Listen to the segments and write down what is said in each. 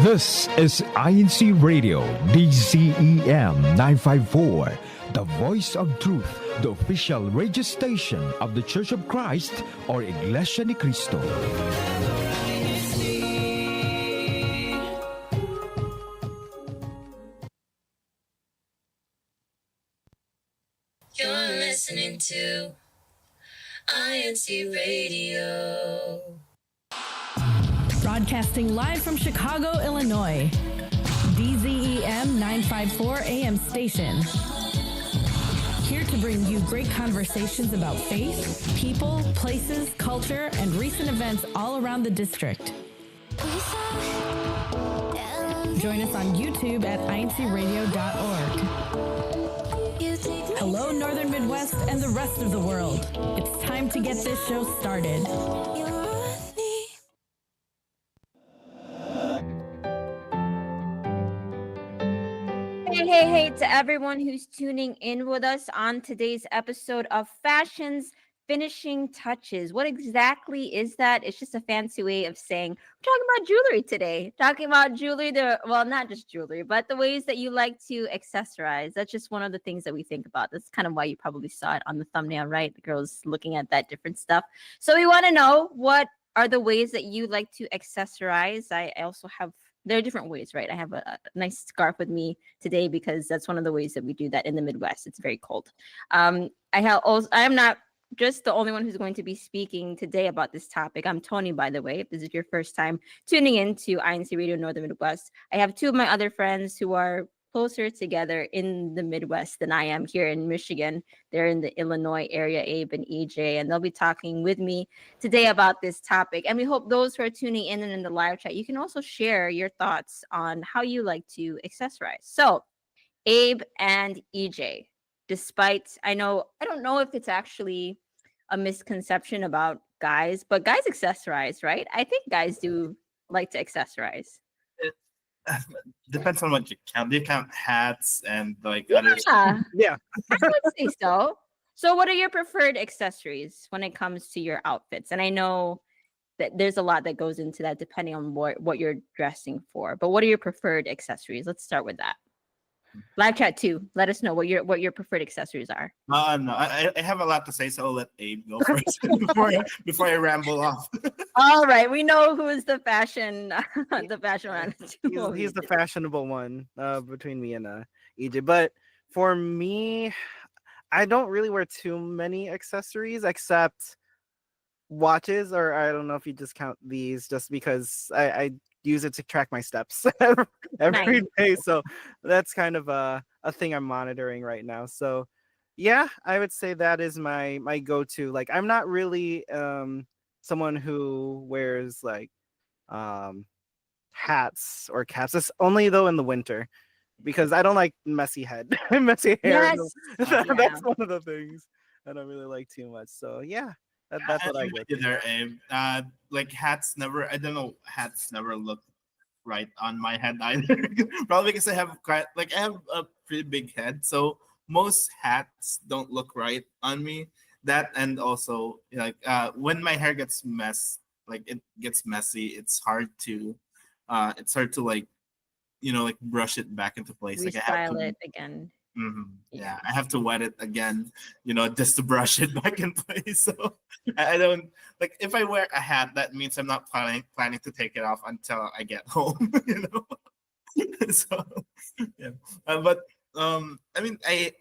This is INCRadio, DCEM 954, the voice of truth, the official radio station of the Church of Christ or iglesianicristo. You're listening to INCRadio. Broadcasting live from Chicago, Illinois. DZEM 954 AM station. Here to bring you great conversations about faith, people, places, culture, and recent events all around the district. Join us on YouTube at INCRadio.org. Hello, Northern Midwest and the rest of the world. It's time to get this show started. Hey to everyone who's tuning in with us on today's episode of Fashion's Finishing Touches. What exactly is that? It's just a fancy way of saying we're talking about jewelry today. Talking about jewelry, not just jewelry, but the ways that you like to accessorize. That's just one of the things that we think about. That's kind of why you probably saw it on the thumbnail, right? The girls looking at that different stuff. So we want to know, what are the ways that you like to accessorize? I also have, there are different ways, right? I have a nice scarf with me today because that's one of the ways that we do that in the Midwest. It's very cold. I am not just the only one who's going to be speaking today about this topic. I'm Tony, by the way, if this is your first time tuning in to INCRadio Northern Midwest. I have two of my other friends who are closer together in the Midwest than I am here in Michigan. They're in the Illinois area, Abe and EJ, and they'll be talking with me today about this topic. And we hope those who are tuning in and in the live chat, you can also share your thoughts on how you like to accessorize. So, Abe and EJ, despite, I don't know if it's actually a misconception about guys, but guys accessorize, right? I think guys do like to accessorize. Depends on what you count. Do you count hats and like Yeah. others? Yeah. I would say so. So what are your preferred accessories when it comes to your outfits? And I know that there's a lot that goes into that depending on what you're dressing for. But what are your preferred accessories? Let's start with that. Live chat too. Let us know what your preferred accessories are. No, I have a lot to say, so I'll let Abe go first before I ramble off. All right, we know who is the fashion man. He's the fashionable one between me and EJ. But for me, I don't really wear too many accessories except watches, or I don't know if you just count these, just because I use it to track my steps every day. So that's kind of a thing I'm monitoring right now. So yeah, I would say that is my go-to. Like, I'm not really someone who wears like hats or caps. It's only though in the winter, because I don't like messy hair. Yes. That's one of the things I don't really like too much. So yeah, that's what I get. There, Abe. Like hats never look right on my head either. Probably because I have a pretty big head, so most hats don't look right on me. That, and also when my hair gets messy, it's hard to like brush it back into place. Restyle like I have to, it again. Mm-hmm. Yeah, I have to wet it again, just to brush it back in place. So I don't like, if I wear a hat, that means I'm not planning to take it off until I get home. So yeah, but I mean, I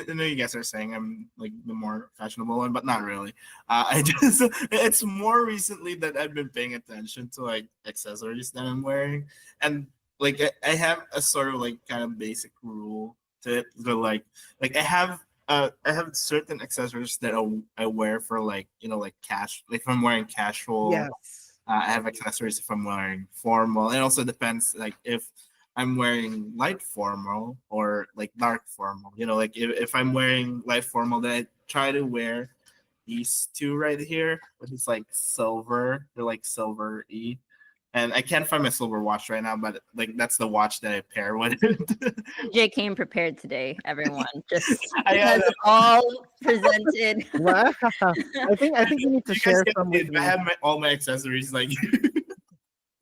know you guys are saying I'm like the more fashionable one, but not really. It's more recently that I've been paying attention to like accessories that I'm wearing, and like I have a sort of like kind of basic rule to it. So like I have certain accessories that I wear for like cash. Like if I'm wearing casual, Yes. I have accessories if I'm wearing formal. It also depends like if I'm wearing light formal or like dark formal. Like if I'm wearing light formal, then I try to wear these two right here, which is like silver. They're like silver-y. And I can't find my silver watch right now, but like that's the watch that I pair with it. Jay came prepared today, everyone. Just because it's all presented. Wow. I think you need to share some with me. I have all my accessories like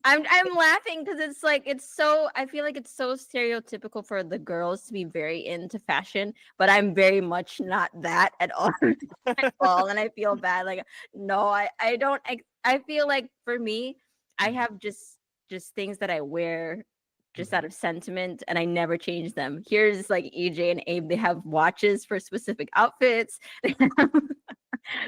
I'm laughing because it's like it's so I feel like it's so stereotypical for the girls to be very into fashion, but I'm very much not that at all. At all, and I feel bad. Like no, I don't. I feel like for me, I have just things that I wear just out of sentiment, and I never change them. Here's like EJ and Abe. They have watches for specific outfits.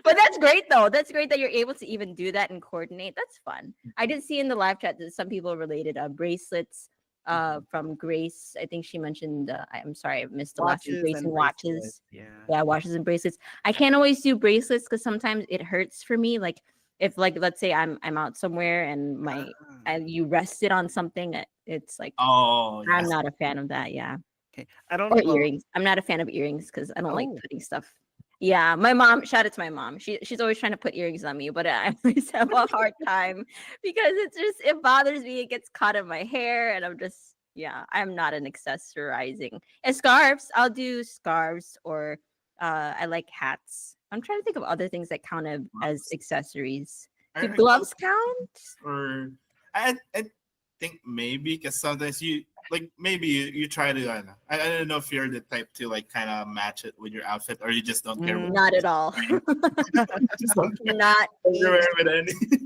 But that's great though. That's great that you're able to even do that and coordinate. That's fun. I did see in the live chat that some people related bracelets from Grace. I think she mentioned I'm sorry, I missed the last one. Watches Grace and and bracelets. watches. Yeah. Yeah, watches and bracelets. I can't always do bracelets because sometimes it hurts for me. Like if like let's say I'm out somewhere and my and you rest it on something, it's like Oh, I'm yes. not a fan of that. Yeah. Okay. I don't Or well, earrings. I'm not a fan of earrings because I don't like Oh. putting stuff. Yeah, my mom. Shout out to my mom. She's always trying to put earrings on me, but I always have a hard time because it bothers me. It gets caught in my hair, and I'm just I'm not an accessorizing. And scarves, I'll do scarves or I like hats. I'm trying to think of other things that count as accessories. Do Are gloves count? or I think maybe because sometimes you like maybe you try to I don't know. I don't know if you're the type to like kind of match it with your outfit or you just don't care. Not at all. Just don't care. Not You're even. wearing any.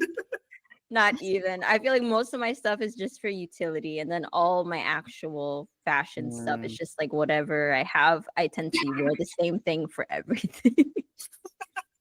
Not even. I feel like most of my stuff is just for utility, and then all my actual fashion stuff is just like whatever I have. I tend to wear the same thing for everything.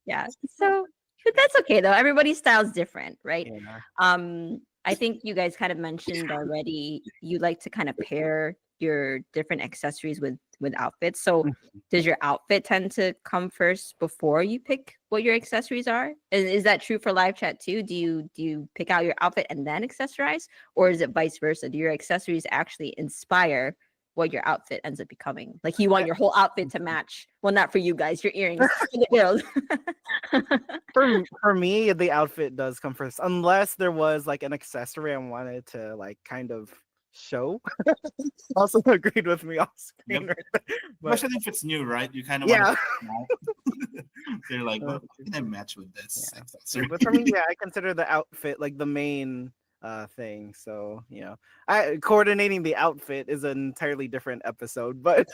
Yeah. So, but that's okay though. Everybody's style's different, right? Yeah. I think you guys kind of mentioned already you like to kind of pair your different accessories with outfits. So does your outfit tend to come first before you pick what your accessories are? Is that true for live chat too? Do you pick out your outfit and then accessorize, or is it vice versa? Do your accessories actually inspire what your outfit ends up becoming? Like you want your whole outfit to match. Well, not for you guys, your earrings. For the girls. For me, the outfit does come first, unless there was like an accessory I wanted to like kind of show. Also agreed with me off screen. Yep. Right? But Especially if it's new, right? You kind of yeah. want to. So you're like, well, how can I match with this? Yeah. accessory? But for me, yeah, I consider the outfit like the main thing. So I coordinating the outfit is an entirely different episode. But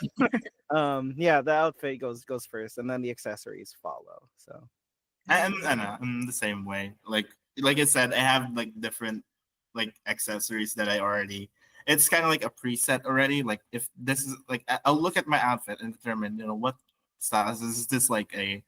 yeah, the outfit goes first, and then the accessories follow. So I know, I'm the same way. Like I said, I have like different like accessories that I already. It's kind of like a preset already. Like if this is like I'll look at my outfit and determine what style is this like a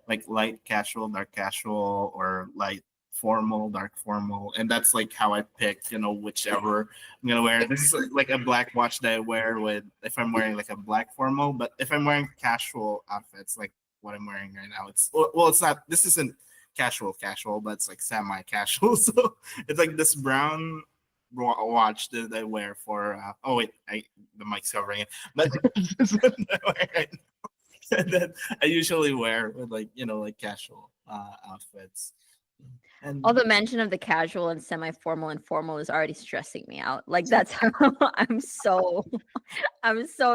like light casual, dark casual, or light formal, dark formal, and that's like how I pick whichever I'm gonna wear. This is like a black watch that I wear with if I'm wearing like a black formal, but if I'm wearing casual outfits like what I'm wearing right now, it's not. This isn't casual, but it's like semi casual. So it's like this brown watch that I wear for. Oh wait, the mic's covering it, but this is what I wear right now. And then I usually wear with like casual outfits. And All the mention of the casual and semi-formal and formal is already stressing me out. Like that's how I'm so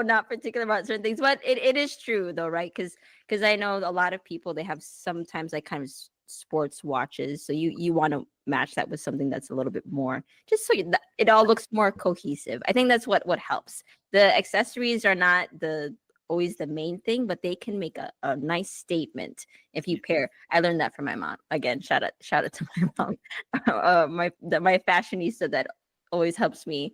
not particular about certain things. But it is true though, right? Because I know a lot of people they have sometimes like kind of sports watches. So you want to match that with something that's a little bit more just so it all looks more cohesive. I think that's what helps. The accessories are not always the main thing, but they can make a nice statement if you pair. I learned that from my mom. Again, shout out to my mom, my fashionista that always helps me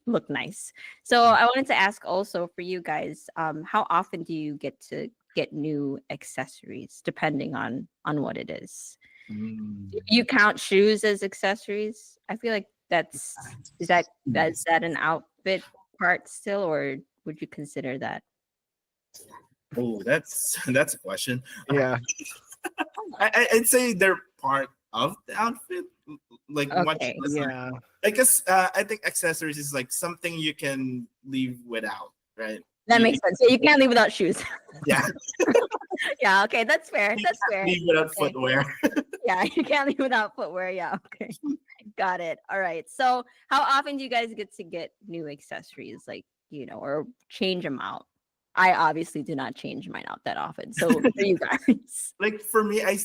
look nice. So I wanted to ask also for you guys, how often do you get to get new accessories depending on what it is? You count shoes as accessories? I feel like is that an outfit part still, or would you consider that? Oh, that's a question. yeah, I'd say they're part of the outfit. Like much Okay. less like- yeah. I guess I think accessories is like something you can leave without, right? That You- makes sense. Yeah, you can't leave without shoes. Yeah, Yeah, okay, that's fair. That's fair. leave without Okay. footwear. Yeah, you can't leave without footwear. Yeah, okay. Got it. All right. So how often do you guys get to get new accessories, like, or change them out? I obviously do not change mine out that often. So for you guys. Like for me, I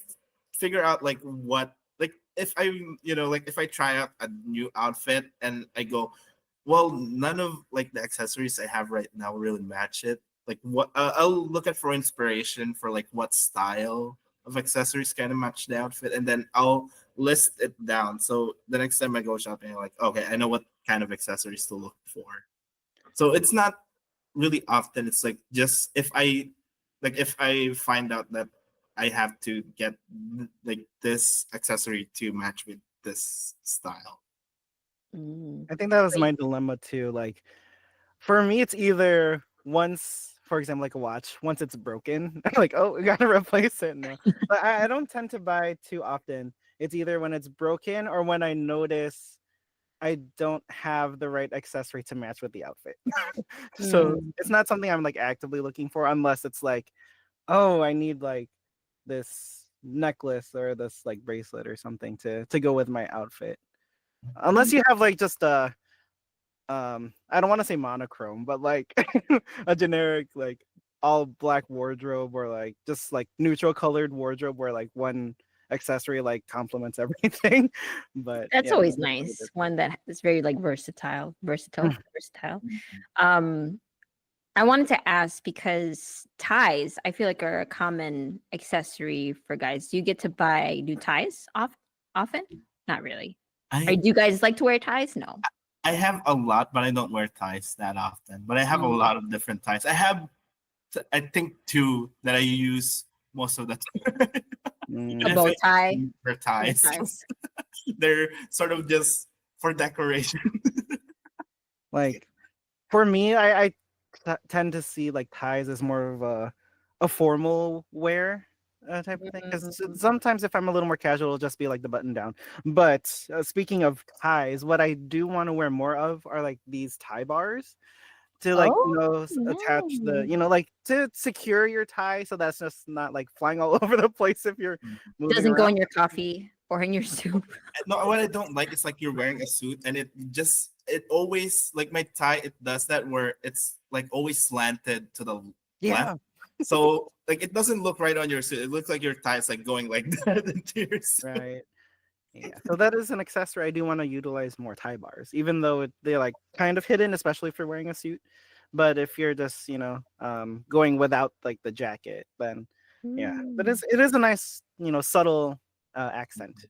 figure out like what like if I, like if I try out a new outfit and I go, well, none of like the accessories I have right now really match it. Like what I'll look at for inspiration for like what style of accessories kind of match the outfit, and then I'll list it down. So the next time I go shopping, I'm like, okay, I know what kind of accessories to look for. So it's not really often. It's like just if I find out that I have to get like this accessory to match with this style. Mm. I think that was Wait. my dilemma too. Like for me, it's either once, for example, like a watch, once it's broken, like, oh, we gotta replace it. No, but I don't tend to buy too often. It's either when it's broken or when I notice I don't have the right accessory to match with the outfit. So Mm. it's not something I'm like actively looking for unless it's like, oh, I need like this necklace or this like bracelet or something to go with my outfit. Unless you have like just a I don't want to say monochrome, but like a generic like all black wardrobe or like just like neutral colored wardrobe where like one accessory like complements everything. But That's yeah, always that's a little nice. different. One that is very like versatile. Um, I wanted to ask because ties, I feel like are a common accessory for guys. Do you get to buy new ties often? Not really. Or I do you guys like to wear ties? No. I have a lot, but I don't wear ties that often. But I have a Mm. lot of different ties. I have, I think, two that I use most of the time. A Even if Mm, bow I tie. wear Bow ties, ties. they're sort of just for decoration. like for me, I tend to see like ties as more of a formal wear type of thing. Because Mm. sometimes if I'm a little more casual, it'll just be like the button down. But speaking of ties, what I do want to wear more of are like these tie bars to like Oh, attach the nice. like to secure your tie so that's just not like flying all over the place if you're moving Doesn't go around. in your coffee or in your soup. No, what I don't like is like you're wearing a suit and it always like my tie it does that where it's like always slanted to the left. Yeah. So like it doesn't look right on your suit. It looks like your tie is like going like that into your suit. Right. Yeah, so that is an accessory I do want to utilize more tie bars, even though they're like kind of hidden, especially if you're wearing a suit. But if you're just, going without like the jacket, then yeah, but Mm. it is a nice, subtle accent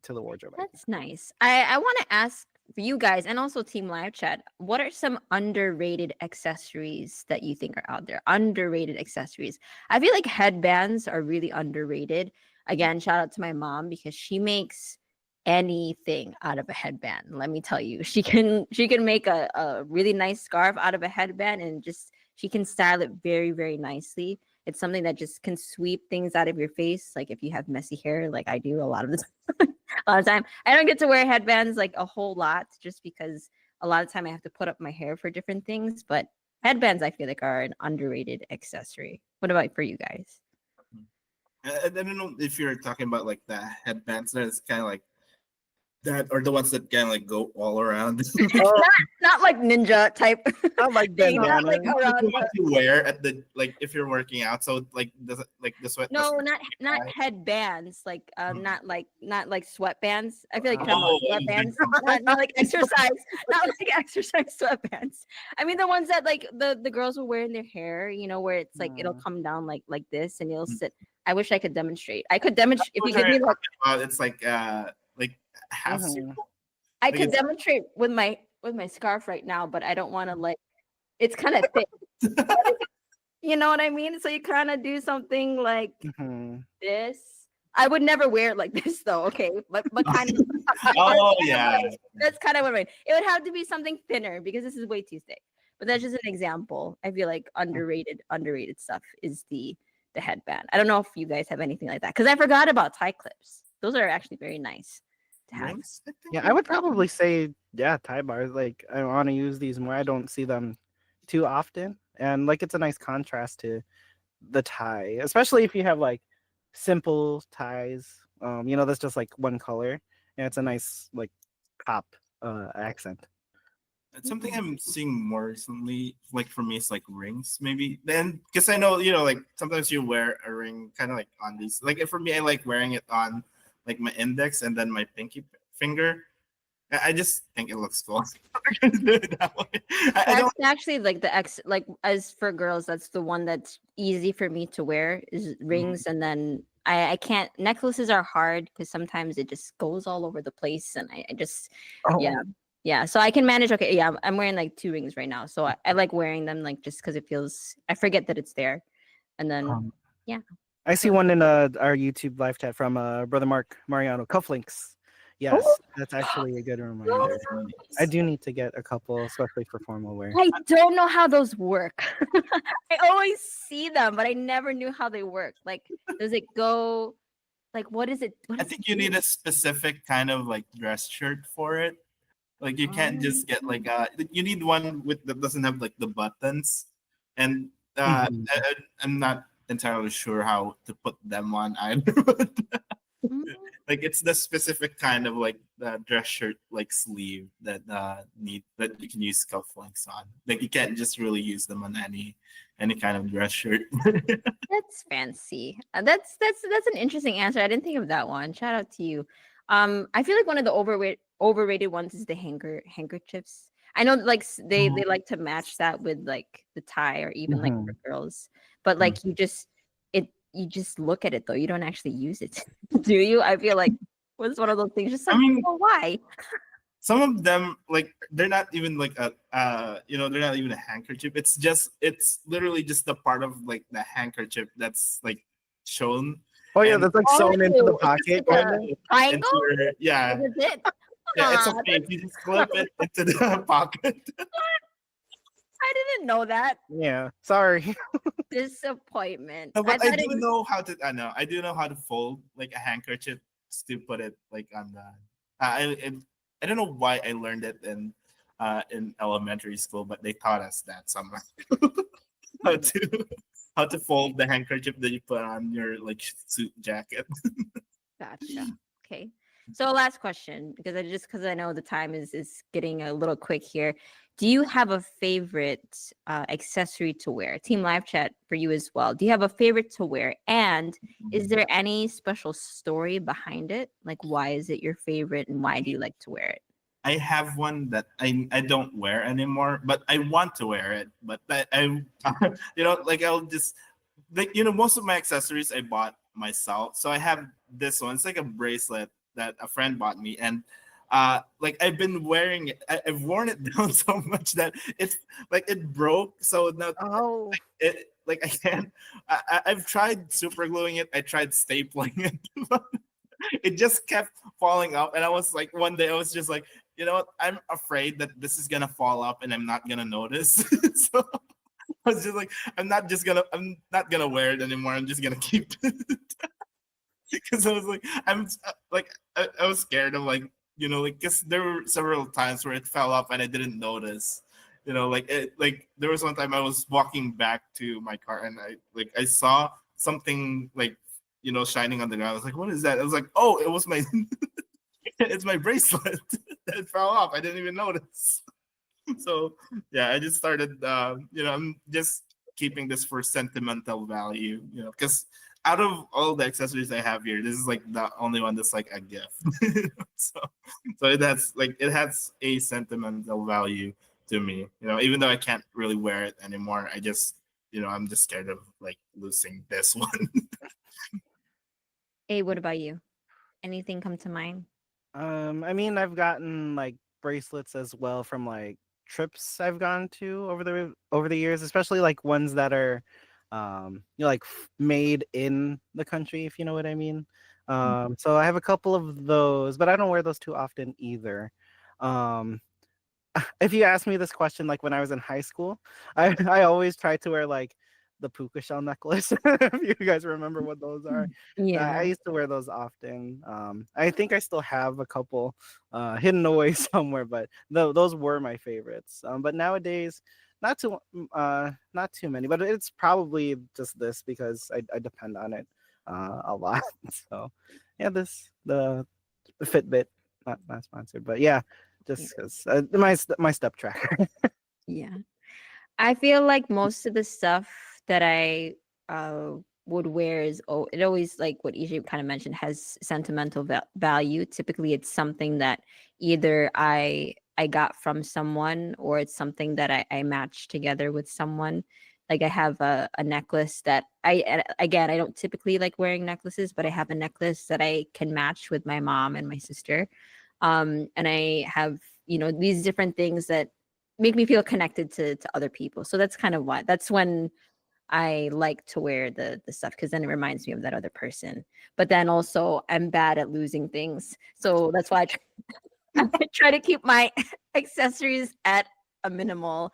to the wardrobe, I think. That's nice. I want to ask for you guys and also Team Live Chat, what are some underrated accessories that you think are out there? Underrated accessories. I feel like headbands are really underrated. Again, shout out to my mom because she makes anything out of a headband. Let me tell you, she can make a really nice scarf out of a headband and just she can style it very, very nicely. It's something that just can sweep things out of your face. Like if you have messy hair, like I do a lot of the time. A lot of time. I don't get to wear headbands like a whole lot just because a lot of time I have to put up my hair for different things. But headbands, I feel like, are an underrated accessory. What about for you guys? I don't know if you're talking about like the headbands that is kind of like that, or the ones that kind of like go all around. Oh, Not like ninja type not like thing, not like bandana. around The ones you wear at the like if you're working out. So like the sweat. no, not headbands, like Mhm. not like sweatbands. I feel like you're talking Oh, about sweatbands, not like exercise, not like exercise sweatbands. I mean the ones that like the girls will wear in their hair, where it's like it'll Mm. come down like this and it'll sit. I wish I could demonstrate. I could demonstrate if you what give you're me like talking about, it's like half Mhm. circle. I Like could demonstrate with my scarf right now, but I don't want to like it's kind of thick. You know what I mean? So you kind of do something like Mhm. this. I would never wear it like this though. Okay, but kind of. Oh yeah. That's kind of what I mean. It would have to be something thinner because this is way too thick. But that's just an example. I feel like underrated stuff is the headband. I don't know if you guys have anything like that because I forgot about tie clips. Those are actually very nice to have. Yes, I think Yeah, I would probably say tie bars. Like I want to use these more. I don't see them too often, and like it's a nice contrast to the tie, especially if you have like simple ties. That's just like one color, and it's a nice like pop accent. it's something I'm seeing more recently. Like for me, it's like rings, maybe. Then because I know, like sometimes you wear a ring kind of like on these. Like for me, I like wearing it on like my index and then my pinky finger. I just think it looks cool. I'm gonna do it that way. I don't. That's actually like the like as for girls, that's the one that's easy for me to wear is rings, and then I can't necklaces are hard because sometimes it just goes all over the place, and I just yeah. Oh, Yeah, so I can manage. Okay, yeah, I'm wearing like 2 rings right now, so I like wearing them like just because it feels. I forget that it's there, and then um, yeah. I see So one in our YouTube live chat from brother Mark Mariano cufflinks. oh, Yes, that's actually a good reminder. Very I nice. do need to get a couple, especially for formal wear. I don't know how those work. I always see them, but I never knew how they work. Like, does it go? Like, what is it? What I does it think you do? need a specific kind of like dress shirt for it. Like you can't just get like you need one with that doesn't have like the buttons, and Mhm. I'm not entirely sure how to put them on either. But Mm, like it's the specific kind of like dress shirt like sleeve that need that you can use cufflinks on. Like you can't just really use them on any kind of dress shirt. that's fancy. That's an interesting answer. I didn't think of that one. Shout out to you. I feel like one of the overrated ones is the handkerchiefs. I know like they like to match that with like the tie or even like for Mhm. girls, but like you just look at it though. You don't actually use it, do you? I feel like was one of those things. Just I like, mean, well, why? some of them like they're not even like a they're not even a handkerchief. It's literally just a part of like the handkerchief that's like shown Oh yeah, and that's like Oh, sewn into the it's just pocket, like kind a of. triangle. into your yeah. Is it? Yeah, it's Aw, okay if you just clip it into the pocket. I didn't know that. Yeah, sorry. Disappointment. No, I but I thought do it was. know how to. I know I do know how to fold like a handkerchief to put it like on the. I don't know why I learned it in elementary school, but they taught us that somehow how to how to fold the handkerchief that you put on your like suit jacket. Gotcha. Okay. So last question, because I know the time is getting a little quick here. Do you have a favorite accessory to wear? Team live chat for you as well. Do you have a favorite to wear? And is there any special story behind it? Like why is it your favorite and why do you like to wear it? I have one that I don't wear anymore, but I want to wear it. But I like I'll just like most of my accessories I bought myself. So I have this one. It's like a bracelet that a friend bought me, and like I've been wearing it. I've worn it down so much that it's like it broke. So now Oh, it like I can't. I've tried super gluing it. I tried stapling it. But it just kept falling up, and I was like, one day I was just like, you know what? I'm afraid that this is gonna fall up, and I'm not gonna notice. So I was just like, I'm not gonna wear it anymore. I'm just gonna keep it because I was like, I was scared of like, like, because there were several times where it fell up and I didn't notice. Like there was one time I was walking back to my car and I saw something like, shining on the ground. I was like, what is that? I was like, oh, it was my, it's my bracelet that fell off. I didn't even notice. So yeah, I just started I'm just keeping this for sentimental value, because out of all the accessories I have here, this is like the only one that's like a gift. so it has a sentimental value to me, even though I can't really wear it anymore. I just I'm just scared of like losing this one. Hey, what about you? Anything come to mind? I mean, I've gotten like bracelets as well from like trips I've gone to over the years, especially like ones that are, like made in the country, if you know what I mean. So I have a couple of those, but I don't wear those too often either. Um, if you ask me this question, like when I was in high school, I always tried to wear like the puka shell necklace. If you guys remember what those are, I Yeah. used to wear those often. I think I still have a couple hidden away somewhere, but those were my favorites. But nowadays, not too many. But it's probably just this because I depend on it a lot. So yeah, the Fitbit, not sponsored, but yeah, Yeah. just because my step tracker. Yeah. I feel like most of the stuff that I uh would wear is, oh, it always, like what EJ kind of mentioned, has sentimental value. Typically, it's something that either I got from someone, or it's something that I matched together with someone. Like I have a necklace that again, I don't typically like wearing necklaces, but I have a necklace that I can match with my mom and my sister. And I have, these different things that make me feel connected to other people. So that's kind of why, that's when I like to wear the stuff, because then it reminds me of that other person. But then also I'm bad at losing things. So that's why I try to keep my accessories at a minimal,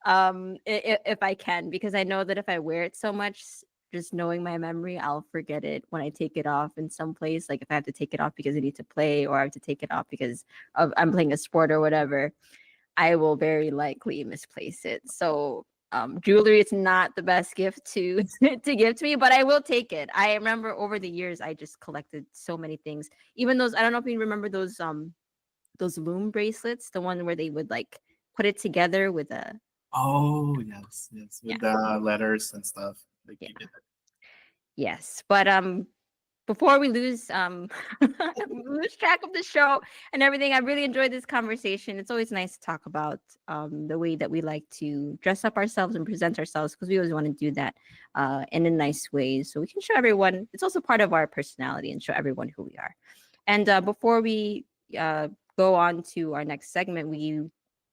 if I can, because I know that if I wear it so much, just knowing my memory, I'll forget it when I take it off in some place. Like if I have to take it off because I need to play, or I have to take it off because I'm playing a sport or whatever, I will very likely misplace it. So jewelry is not the best gift to to give to me, but I will take it. I remember over the years I just collected so many things. Even those, I don't know if you remember those loom bracelets, the one where they would like put it together with a, Oh yes, yes, yeah, with the letters and stuff. Like yeah. you did it. Yes, but before we lose lose track of the show and everything, I really enjoyed this conversation. It's always nice to talk about the way that we like to dress up ourselves and present ourselves, because we always want to do that in a nice way, so we can show everyone. It's also part of our personality, and show everyone who we are. And before we go on to our next segment, we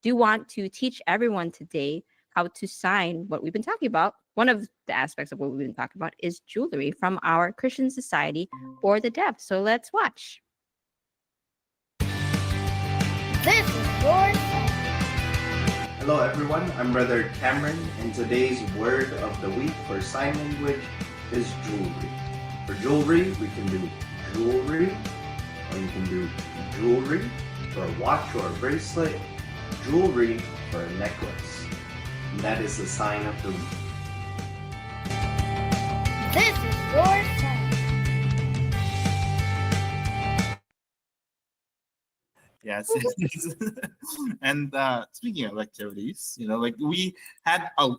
do want to teach everyone today how to sign what we've been talking about. One of the aspects of what we've been talking about is jewelry from our Christian Society for the Deaf. So let's watch. This is your Hello everyone, I'm Brother Cameron, and today's word of the week for sign language is jewelry. For jewelry, we can do jewelry, or you can do jewelry for a watch or a bracelet, jewelry for a necklace. And that is the sign of the week. This is your sign. Yes. And speaking of activities, like we had a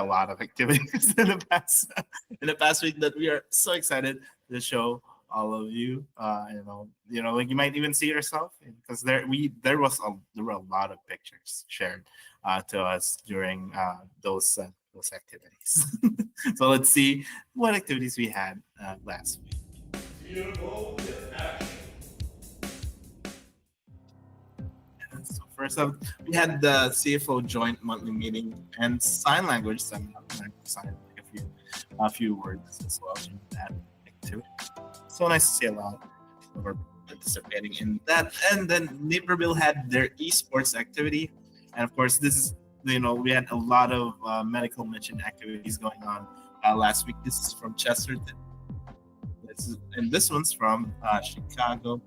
lot of activities in the past week that we are so excited to show all of you. Like you might even see yourself, because there were a lot of pictures shared to us during those activities. So let's see what activities we had last week. So first up, we had the CFO joint monthly meeting and sign language seminar. I signed a few words as well in that activity. So nice to see a lot of our participating in that. And then Naperville had their esports activity, and of course, this is we had a lot of medical mission activities going on last week. This is from Chesterton. This one's from Chicago.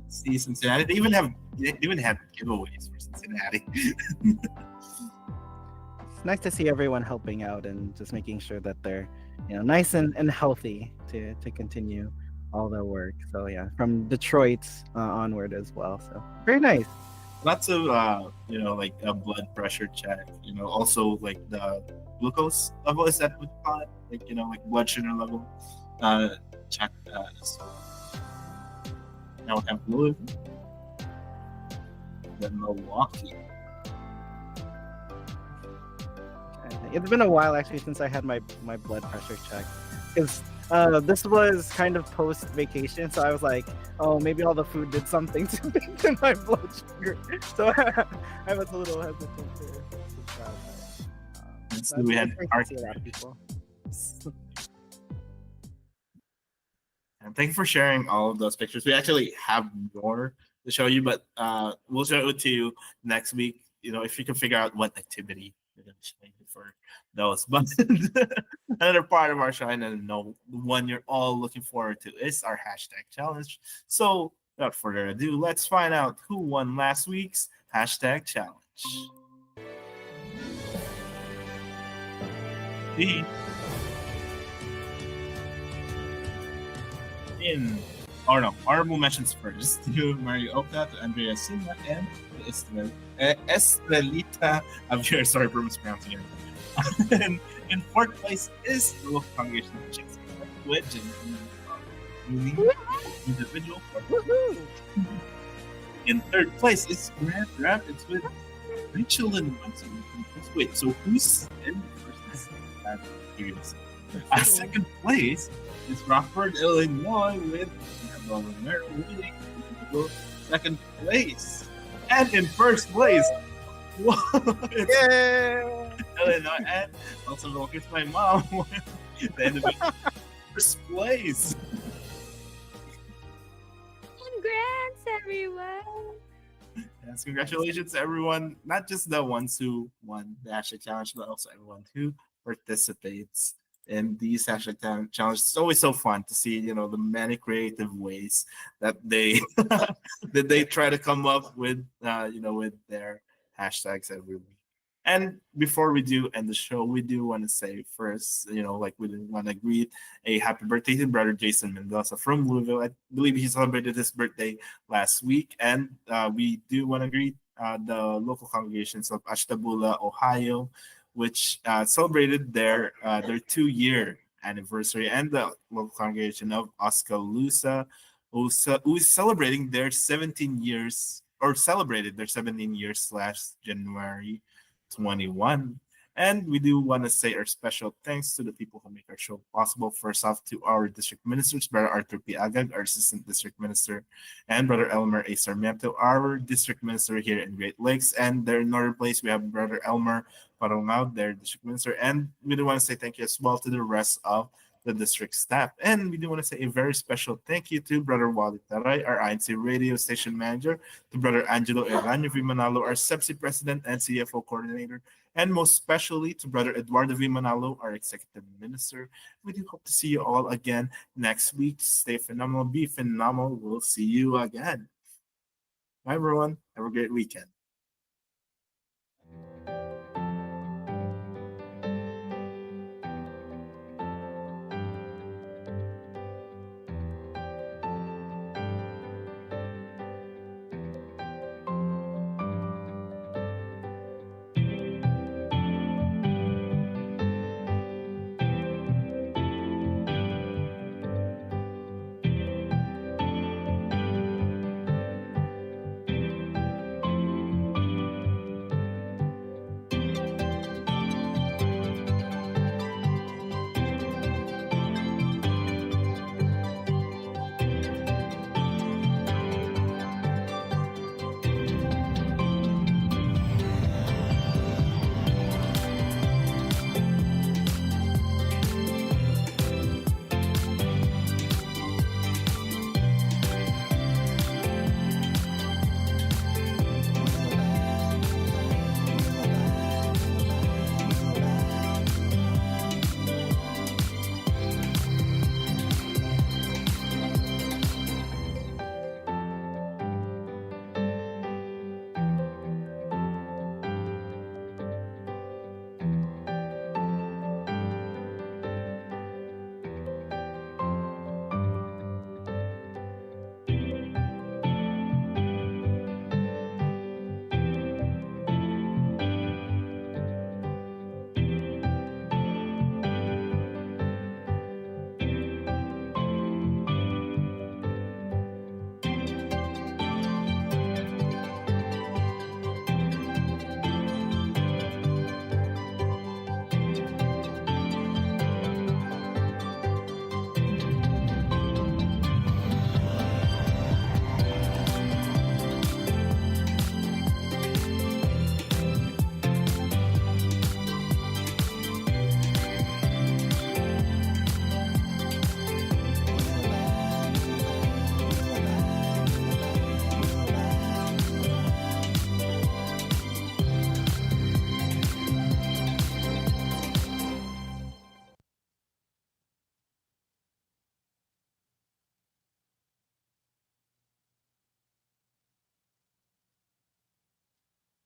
Let's see, Cincinnati. They even have giveaways for Cincinnati. It's nice to see everyone helping out and just making sure that they're nice and healthy to continue all their work. So yeah, from Detroit onward as well. So very nice. Lots of like a blood pressure check. Also like the glucose level, is that what you call it? Like blood sugar level check. So now we have Louisville, then Milwaukee. It's been a while actually since I had my blood pressure check, because this was kind of post vacation, so I was like, oh, maybe all the food did something to my blood sugar. So I was a little hesitant to try that. So we had a lot of people. And thank you for sharing all of those pictures. We actually have more to show you, but we'll show it to you next week. If you can figure out what activity we're going to show you for those. But another part of our show, and the one you're all looking forward to, is our hashtag challenge. So without further ado, let's find out who won last week's hashtag challenge. Honorable mentions first to Mario Oka, to Andrea Silva, and Estrelita Javier. Sorry for mispronouncing it. In fourth place is the local congregation of Chicks Wedge and Uni individual. Woohoo! In third place is Grand Rapids with Rachel and Winston. Wait, so who's in first? I'm curious. Second place is Rockford, Illinois with Mary Willie. Second place. And in first place, it's Yeah. Illinois, and also Rockford's my mom. The individual first place. Congrats, everyone. Yes, congratulations to everyone, not just the ones who won the hashtag challenge, but also everyone who participates in these hashtag challenges. It's always so fun to see, the many creative ways that they that they try to come up with, with their hashtags every week. And before we do end the show, we do want to say first, like we want to greet a happy birthday to brother Jason Mendoza from Louisville. I believe he celebrated his birthday last week. And we do want to greet the local congregations of Ashtabula, Ohio, which celebrated their 2-year anniversary, and the local congregation of Oskaloosa, who is celebrating their 17 years, or celebrated their 17 years last January 21. And we do want to say our special thanks to the people who make our show possible. First off, to our district ministers, Brother Arthur P. Agag, our assistant district minister, and Brother Elmer A. Sarmiento, our district minister here in Great Lakes. And there in Northern Place, we have Brother Elmer Parongao, their district minister. And we do want to say thank you as well to the rest of the district staff. And we do want to say a very special thank you to Brother Wally Taray, our INC radio station manager, to Brother Angelo Eranio V. Manalo, our SEPSI president and CFO coordinator, and most especially to Brother Eduardo V. Manalo, our executive minister. We do hope to see you all again next week. Stay phenomenal, be phenomenal. We'll see you again. Bye, everyone. Have a great weekend.